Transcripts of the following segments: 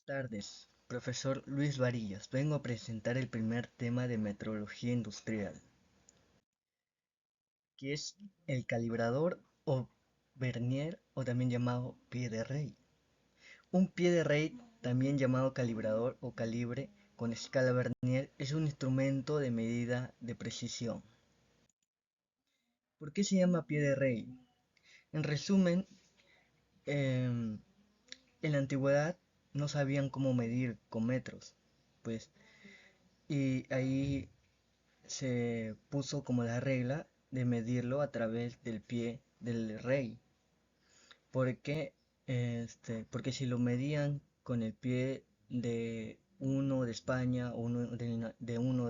Tardes, profesor Luis Varillas. Vengo a presentar el primer tema de metrología industrial, que es el calibrador o vernier o también llamado pie de rey. Un pie de rey, también llamado calibrador o calibre con escala vernier, es un instrumento de medida de precisión. ¿Por qué se llama pie de rey? En resumen, en la antigüedad no sabían cómo medir con metros, pues, y ahí se puso como la regla de medirlo a través del pie del rey. Porque, porque si lo medían con el pie de uno de España o uno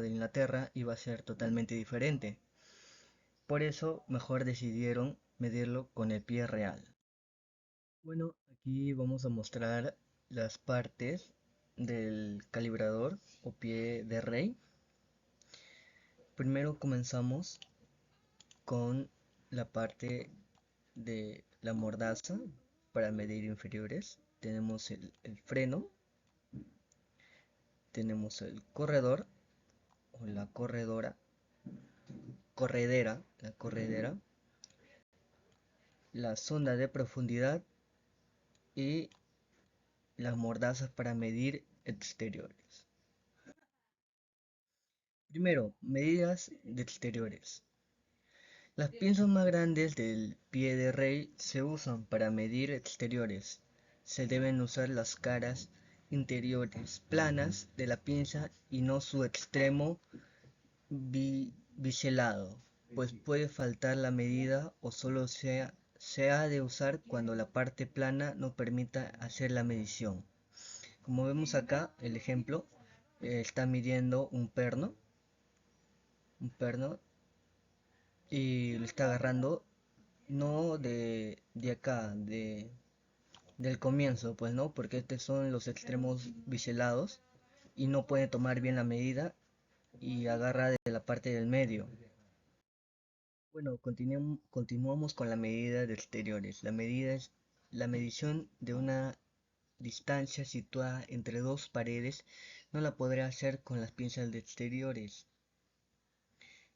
de Inglaterra, iba a ser totalmente diferente. Por eso mejor decidieron medirlo con el pie real. Bueno, aquí vamos a mostrar las partes del calibrador o pie de rey. Primero comenzamos con la parte de la mordaza para medir inferiores. Tenemos el freno, tenemos el corredor o la corredora, corredera, la sonda de profundidad y las mordazas para medir exteriores. Primero, medidas de exteriores. Las pinzas más grandes del pie de rey se usan para medir exteriores. Se deben usar las caras interiores planas de la pinza y no su extremo biselado, pues puede faltar la medida o solo se ha de usar cuando la parte plana no permita hacer la medición. Como vemos acá, el ejemplo está midiendo un perno y lo está agarrando no de acá, del comienzo, pues no, porque estos son los extremos biselados y no puede tomar bien la medida y agarra de la parte del medio. Bueno, continuamos con la medida de exteriores. La medida es la medición de una distancia situada entre dos paredes. No la podrá hacer con las pinzas de exteriores.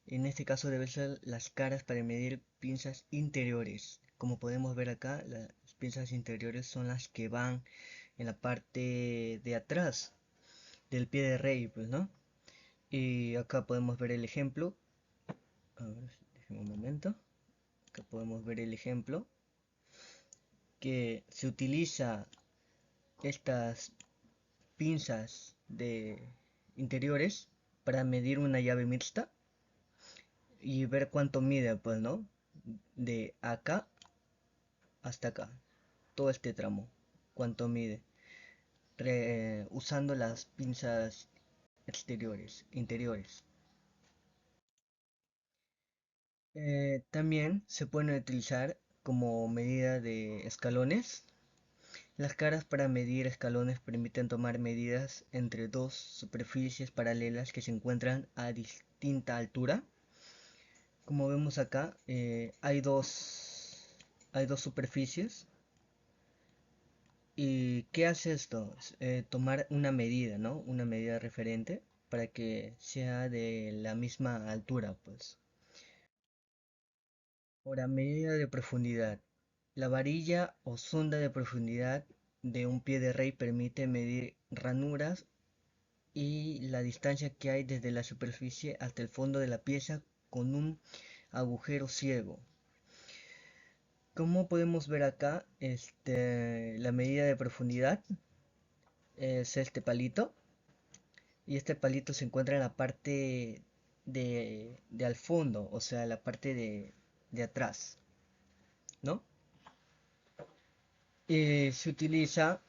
En este caso deben ser las caras para medir pinzas interiores. Como podemos ver acá, las pinzas interiores son las que van en la parte de atrás del pie de rey, pues, ¿no? Y acá podemos ver el ejemplo. A ver, déjeme un momento. Acá podemos ver el ejemplo que se utiliza estas pinzas de interiores para medir una llave mixta y ver cuánto mide, pues, ¿no? De acá hasta acá, todo este tramo, cuánto mide, usando las pinzas interiores. También se pueden utilizar como medida de escalones. Las caras para medir escalones permiten tomar medidas entre dos superficies paralelas que se encuentran a distinta altura. Como vemos acá, hay dos superficies. ¿Y qué hace esto? Tomar una medida, ¿no? Una medida referente para que sea de la misma altura, pues. Ahora, medida de profundidad. La varilla o sonda de profundidad de un pie de rey permite medir ranuras y la distancia que hay desde la superficie hasta el fondo de la pieza con un agujero ciego. Como podemos ver acá, la medida de profundidad es este palito y este palito se encuentra en la parte de al fondo, o sea, la parte de atrás, ¿no? Y se utiliza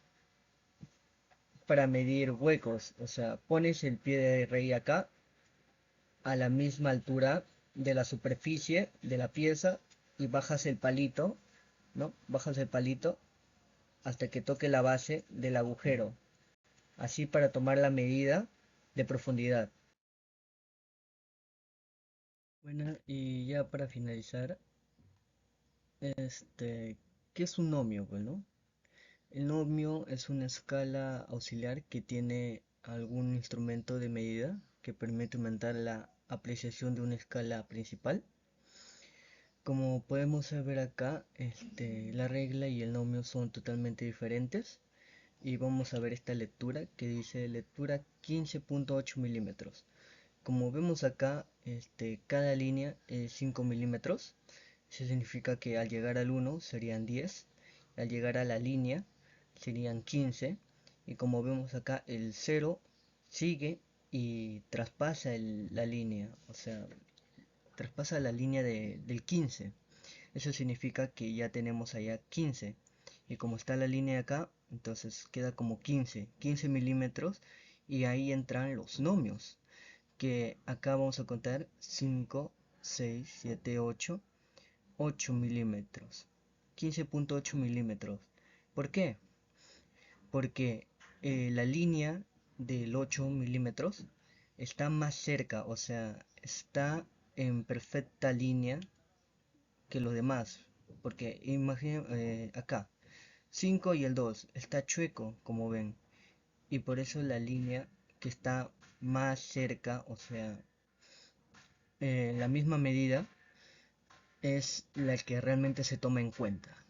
para medir huecos, o sea, pones el pie de rey acá a la misma altura de la superficie de la pieza y bajas el palito, ¿no? Bajas el palito hasta que toque la base del agujero, así para tomar la medida de profundidad. Bueno, y ya para finalizar, ¿qué es un ohmio? Bueno, El nomio es una escala auxiliar que tiene algún instrumento de medida que permite aumentar la apreciación de una escala principal. Como podemos ver acá, la regla y el nomio son totalmente diferentes. Y vamos a ver esta lectura que dice lectura 15.8 milímetros. Como vemos acá, cada línea es 5 milímetros. Eso significa que al llegar al 1 serían 10, al llegar a la línea serían 15, y como vemos acá el 0 sigue y traspasa la línea, o sea, traspasa la línea del 15. Eso significa que ya tenemos allá 15, y como está la línea acá, entonces queda como 15 milímetros, y ahí entran los nomios, que acá vamos a contar 5, 6, 7, 8 milímetros, 15.8 milímetros. ¿Por qué? Porque la línea del 8 milímetros está más cerca, o sea, está en perfecta línea que los demás. Porque imaginen acá, 5 y el 2 está chueco, como ven, y por eso la línea que está más cerca, o sea, la misma medida, es la que realmente se toma en cuenta.